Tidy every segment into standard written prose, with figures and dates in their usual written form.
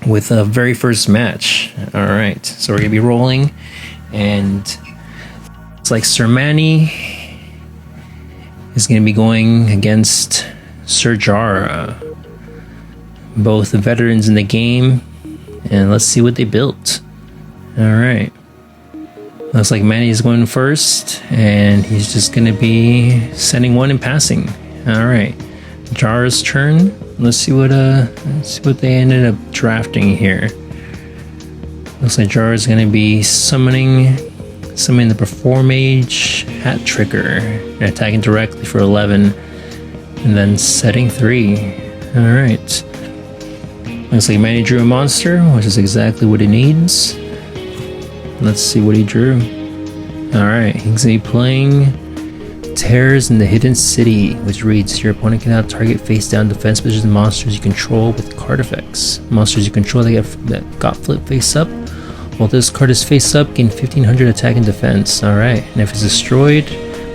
with a very first match. All right, so we're gonna be rolling, and it's like Sir Manny is gonna be going against Sir Jara, both the veterans in the game, and let's see what they built. All right, looks like Manny is going first, and he's just gonna be sending one and passing. All right, Jara's turn. Let's see what they ended up drafting here. Looks like Jara's gonna be summoning the Perform Mage Hat Tricker and attacking directly for 11, and then setting 3. All right. Looks like Manny drew a monster, which is exactly what he needs. Let's see what he drew. All right, he's gonna be playing Terrors in the Hidden City, which reads: your opponent cannot target face-down defense position monsters you control with card effects. Monsters you control that got flipped face-up. While this card is face-up, gain 1500 attack and defense. Alright, and if it's destroyed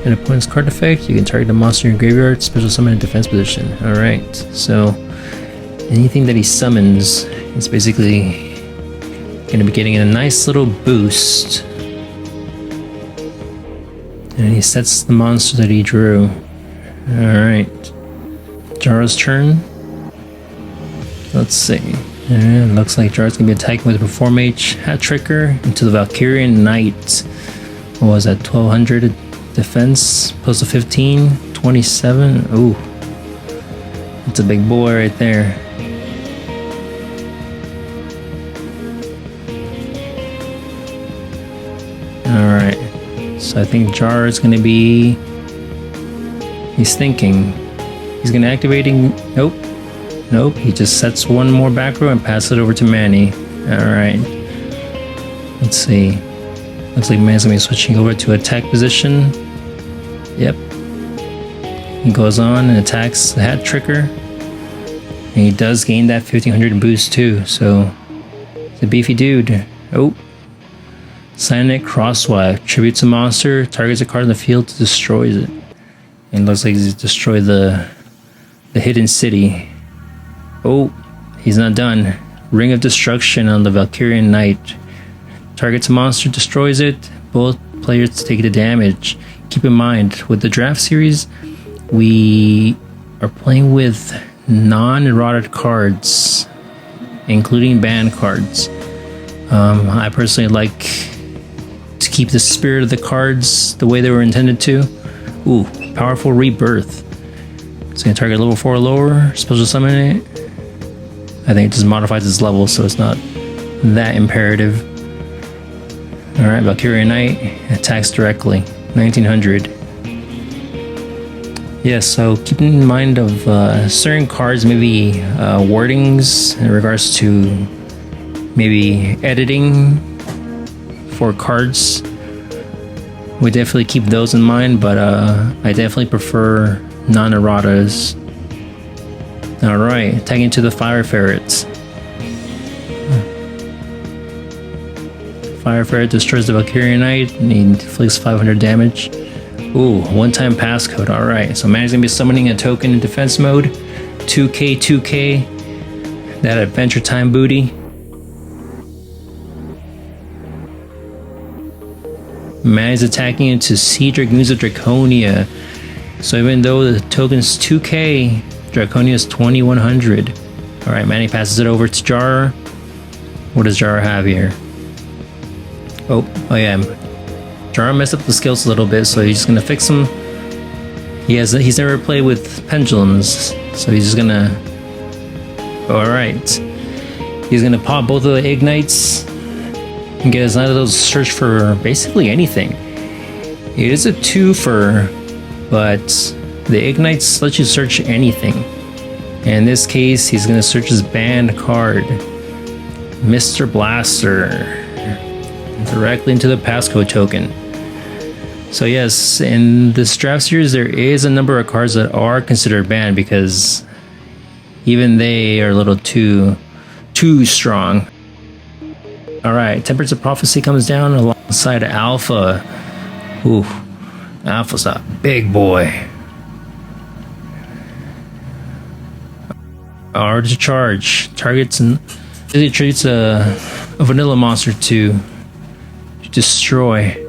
an opponent's card effect, you can target the monster in your graveyard, special summon in defense position. Alright, so anything that he summons is basically going to be getting a nice little boost. And he sets the monster that he drew. Alright. Jara's turn. Let's see. And looks like Jara's gonna be attacking with a Perform Mage Hat Tricker into the Valkyrian Knight. What was that? 1200 defense plus a 15, 27. Ooh. That's a big boy right there. Alright. So I think Jar is going to be... He's thinking. He's going to activating... Nope. Nope. He just sets one more back row and passes it over to Manny. Alright. Let's see. Looks like Manny's going to be switching over to attack position. Yep. He goes on and attacks the Hat Tricker. And he does gain that 1500 boost too. So, it's a beefy dude. Oh. Cyanic Crosswipe. Tributes a monster, targets a card in the field, destroys it. And looks like he's destroyed the hidden city. Oh, he's not done. Ring of Destruction on the Valkyrian Knight. Targets a monster, destroys it. Both players take the damage. Keep in mind, with the draft series, we are playing with non-eroded cards, including banned cards. I personally like to keep the spirit of the cards the way they were intended to. Ooh, Powerful Rebirth. It's going to target level 4 or lower, special summon it. I think it just modifies its level, so it's not that imperative. Alright, Valkyrian Knight attacks directly. 1900. Yeah, so keep in mind of certain cards, maybe wordings in regards to maybe editing for cards. We definitely keep those in mind, but I definitely prefer non-erratas. Alright, attacking to the Fire Ferrets. Fire Ferret destroys the Valkyrian Knight and he inflicts 500 damage. Ooh, one-time passcode. Alright, so Manny's gonna be summoning a token in defense mode. 2K. That Adventure Time booty. Manny's attacking into Sea Dragoons of Draconia. So even though the token's 2K, Draconia is 2100. Alright, Manny passes it over to Jar. What does Jar have here? Oh yeah. Jar messed up the skills a little bit, so he's just gonna fix them. He's never played with pendulums, so he's just gonna... Alright. He's gonna pop both of the ignites and get his Knight of those search for basically anything. It is a twofer, but the ignites let you search anything. And in this case, he's gonna search his banned card, Mr. Blaster, directly into the passcode token. So yes, in this draft series, there is a number of cards that are considered banned because even they are a little too strong. Alright, Temperance of Prophecy comes down alongside Alpha. Ooh, Alpha's a big boy. Order to charge. Targets It attributes a vanilla monster to destroy.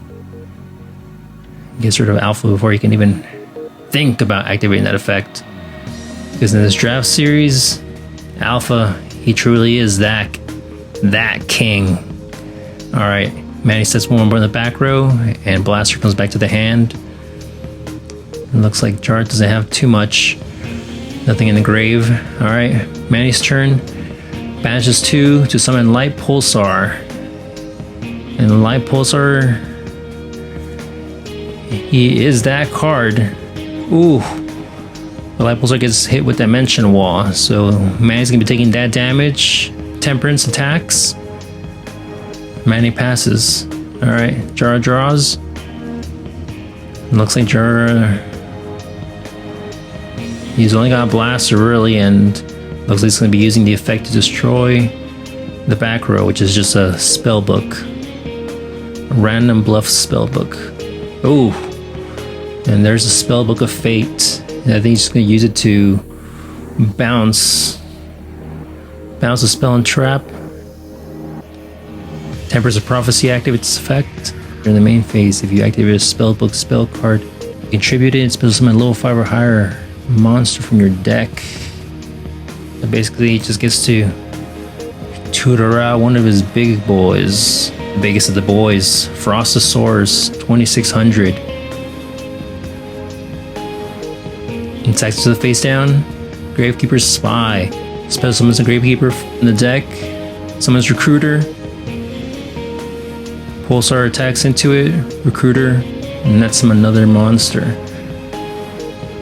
Gets rid of alpha before you can even think about activating that effect. Because in this draft series, alpha, he truly is that king. Alright, Manny sets one more in the back row, and Blaster comes back to the hand. It looks like Jar doesn't have too much. Nothing in the grave. Alright, Manny's turn. Banishes 2 to summon Light Pulsar. And Light Pulsar, he is that card. Ooh. The Light Pulsar gets hit with Dimension Wall. So Manny's gonna be taking that damage. Temperance attacks. Manny passes. Alright, Jar draws. Looks like Jar... He's only got a Blaster really, and looks like he's going to be using the effect to destroy the back row, which is just a Spellbook. A random bluff Spellbook. Oh! And there's a Spellbook of Fate. And I think he's going to use it to bounce a spell and trap. Tempers of Prophecy activates its effect. During the main phase, if you activate a Spellbook spell card, you contribute it and spell summon a level 5 or higher monster from your deck. So basically, he just gets to tutor out one of his big boys. The biggest of the boys, Frostosaurus 2600. Attacks to the face down. Gravekeeper's Spy. Spell summons a Gravekeeper from the deck. Summons Recruiter. Pulsar attacks into it. Recruiter. And that's another monster.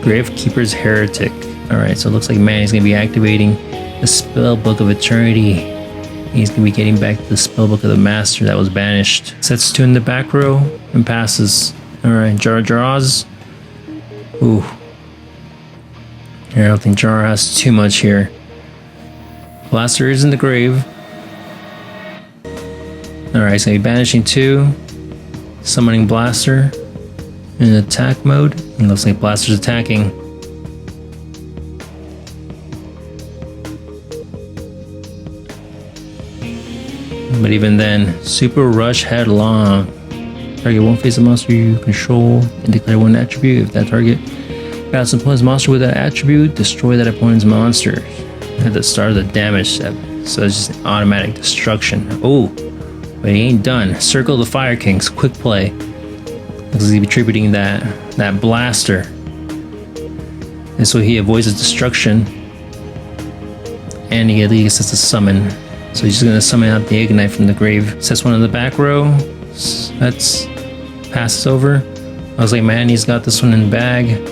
Gravekeeper's Heretic. Alright, so it looks like Manny's going to be activating the Spellbook of Eternity. He's going to be getting back to the Spellbook of the Master that was banished. Sets 2 in the back row and passes. Alright, Jar draws. Ooh. I don't think Jar has too much here. Blaster is in the grave. Alright, he's going to be banishing 2. Summoning Blaster in attack mode. It looks like Blaster's attacking. But even then, Super Rush Headlong. Target won't face a monster you control and declare one attribute. If that target battles an opponent's monster with that attribute, destroy that opponent's monster at the start of the damage step. So it's just automatic destruction. Oh, but he ain't done. Circle the Fire Kings, quick play. Looks like he's attributing that Blaster. And so he avoids the destruction. And he at least gets to summon. So he's just going to summon out the Ignite from the grave. Sets 1 in the back row. That's passes over. I was like, man, he's got this one in the bag.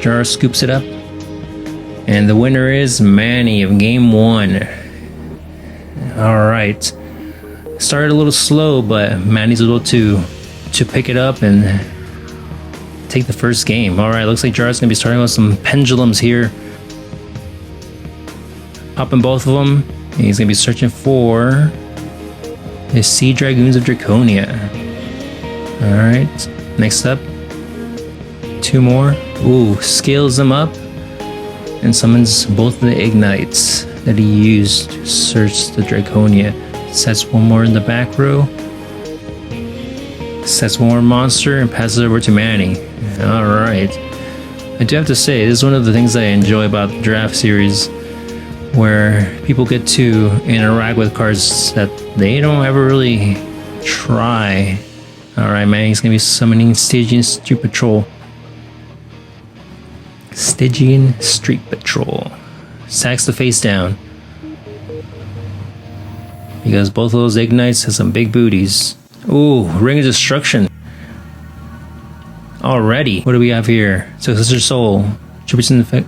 Jar scoops it up. And the winner is Manny of game 1. Alright. Started a little slow, but Manny's able to pick it up and take the first game. Alright, looks like Jar's going to be starting with some pendulums here. Popping both of them. He's going to be searching for his Sea Dragoons of Draconia. Alright, next up. 2 more. Ooh, scales them up and summons both of the Ignites that he used to search the Draconia. Sets 1 more in the back row. Sets 1 more monster and passes over to Manny. Alright. I do have to say, this is one of the things I enjoy about the draft series, where people get to interact with cards that they don't ever really try. Alright, Manny's gonna be summoning Stygian Street Patrol. Stygian Street Patrol. Sacks the face down. Because both of those Ignites have some big booties. Ooh, Ring of Destruction. Already. What do we have here? Successor Soul. Tributes in effect.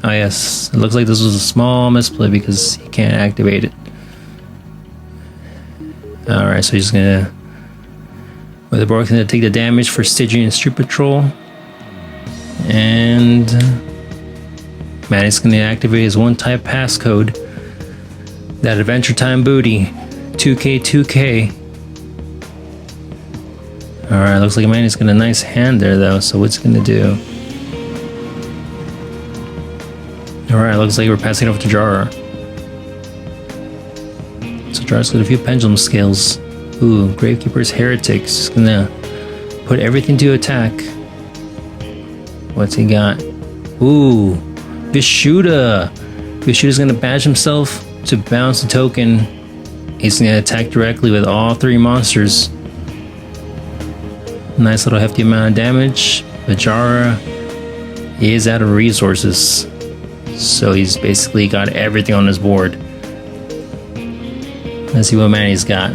Oh yes, it looks like this was a small misplay because he can't activate it. Alright, so he's gonna... Weatherborg's gonna take the damage for Stygian Street Patrol. And... Manny's gonna activate his 1-type passcode. That Adventure Time booty. 2K, 2K. Alright, looks like Manny's got a nice hand there though, so what's he gonna do? Alright, looks like we're passing it over to Jara. So Jara's got a few pendulum scales. Ooh, Gravekeeper's Heretics. He's gonna put everything to attack. What's he got? Ooh, Vishuddha. Vishuddha's gonna badge himself to bounce the token. He's gonna attack directly with all 3 monsters. Nice little hefty amount of damage. But Jara is out of resources. So he's basically got everything on his board. Let's see what Manny's got.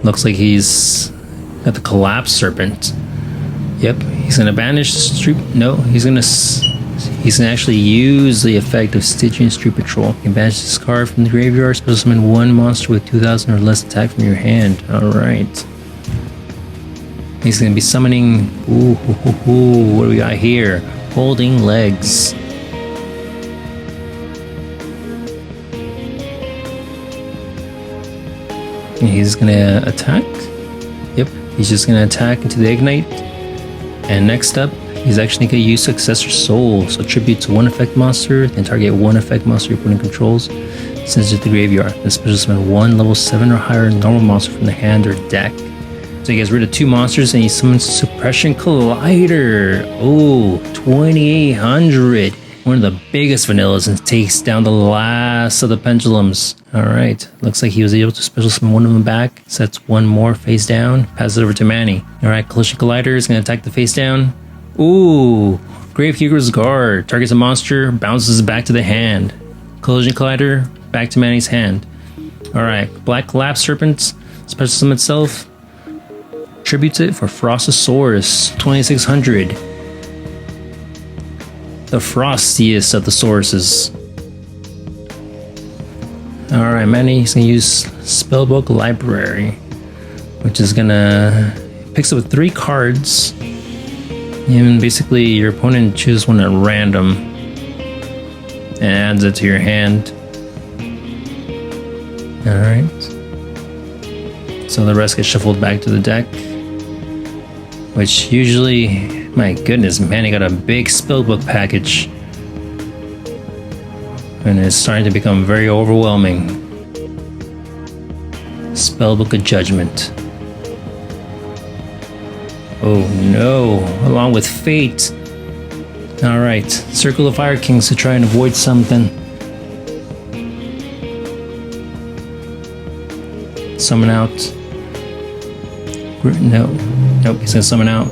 Looks like he's got the Collapse Serpent. Yep, he's gonna banish the street. No, he's gonna actually use the effect of Stygian Street Patrol. You can banish this card from the graveyard. Special summon 1 monster with 2,000 or less attack from your hand. All right. He's gonna be summoning. Ooh, what do we got here? Holding Legs. And he's gonna attack. Yep, he's just gonna attack into the Ignite. And next up, he's actually gonna use Successor Soul. So tribute to 1 effect monster, then target 1 effect monster your opponent controls. Sends it to the graveyard. Then special summon 1 level 7 or higher normal monster from the hand or deck. So he gets rid of 2 monsters and he summons Suppression Collider. Oh, 2,800. One of the biggest vanillas, and takes down the last of the pendulums. Alright, looks like he was able to special summon 1 of them back. Sets 1 more face down. Passes it over to Manny. Alright, Collision Collider is going to attack the face down. Ooh, Gravekeeper's Guard. Targets a monster, bounces back to the hand. Collision Collider, back to Manny's hand. Alright, Black Collapse Serpent, special summon itself. Tributes it for Frostosaurus, 2,600. The frostiest of the sources. Alright, Manny, he's gonna use Spellbook Library, which is gonna picks up 3 cards. And basically your opponent chooses one at random and adds it to your hand. Alright. So the rest get shuffled back to the deck. Which usually, my goodness, Manny got a big Spellbook package. And it's starting to become very overwhelming. Spellbook of Judgment. Oh no, along with Fate. Alright, Circle of Fire Kings to try and avoid something. Summon out. Nope, he's gonna summon out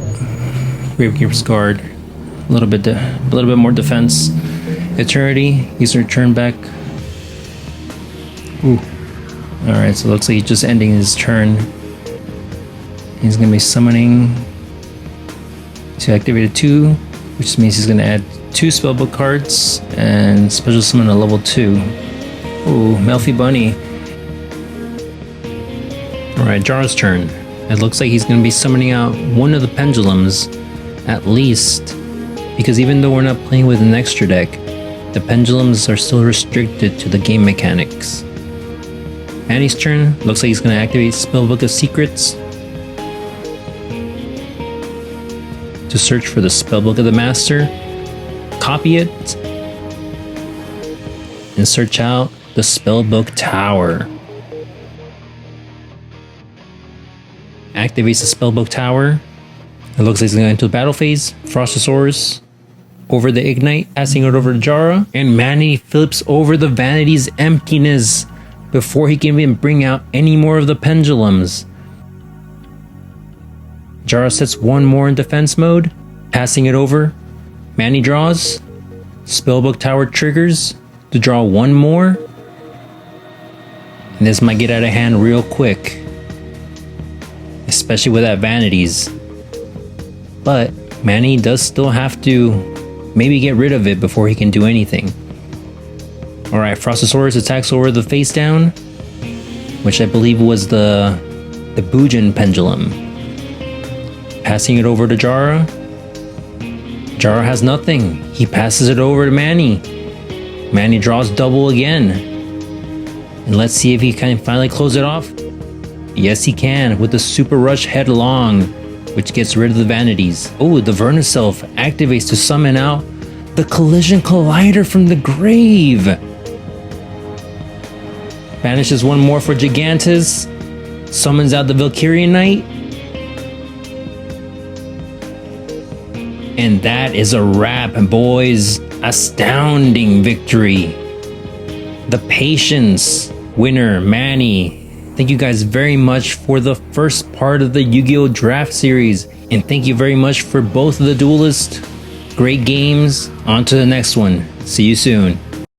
Gravekeeper's Guard. A little bit more defense. Eternity, he's gonna return back. Ooh. Alright, so it looks like he's just ending his turn. He's gonna be summoning to activate a 2, which means he's gonna add 2 Spellbook cards and special summon a level 2. Ooh, Melfi Bunny. Alright, Jara's turn. It looks like he's going to be summoning out 1 of the pendulums, at least, because even though we're not playing with an extra deck, the pendulums are still restricted to the game mechanics. Manny's turn. Looks like he's going to activate Spellbook of Secrets to search for the Spellbook of the Master, copy it, and search out the Spellbook Tower. Activates the Spellbook Tower. It looks like he's going into the battle phase. Frostosaurus over the Ignite, passing it over to Jara. And Manny flips over the Vanity's Emptiness before he can even bring out any more of the pendulums. Jara sets 1 more in defense mode, passing it over. Manny draws. Spellbook Tower triggers to draw 1 more. And this might get out of hand real quick. Especially with that Vanities. But Manny does still have to maybe get rid of it before he can do anything. Alright, Frostosaurus attacks over the face down, which I believe was the Bujin Pendulum. Passing it over to Jara. Jara has nothing. He passes it over to Manny. Manny draws double again. And let's see if he can finally close it off. Yes, he can with the Super Rush Headlong. which gets rid of the vanities. Oh, the Verniself activates to summon out the Collision Collider from the grave. Banishes one more for Gigantus. Summons out the Valkyrian Knight. And that is a wrap, boys. Astounding victory. The Patience winner, Manny. Thank you guys very much for the first part of the Yu-Gi-Oh! Draft Series. And thank you very much for both of the duelists. Great games. On to the next one. See you soon.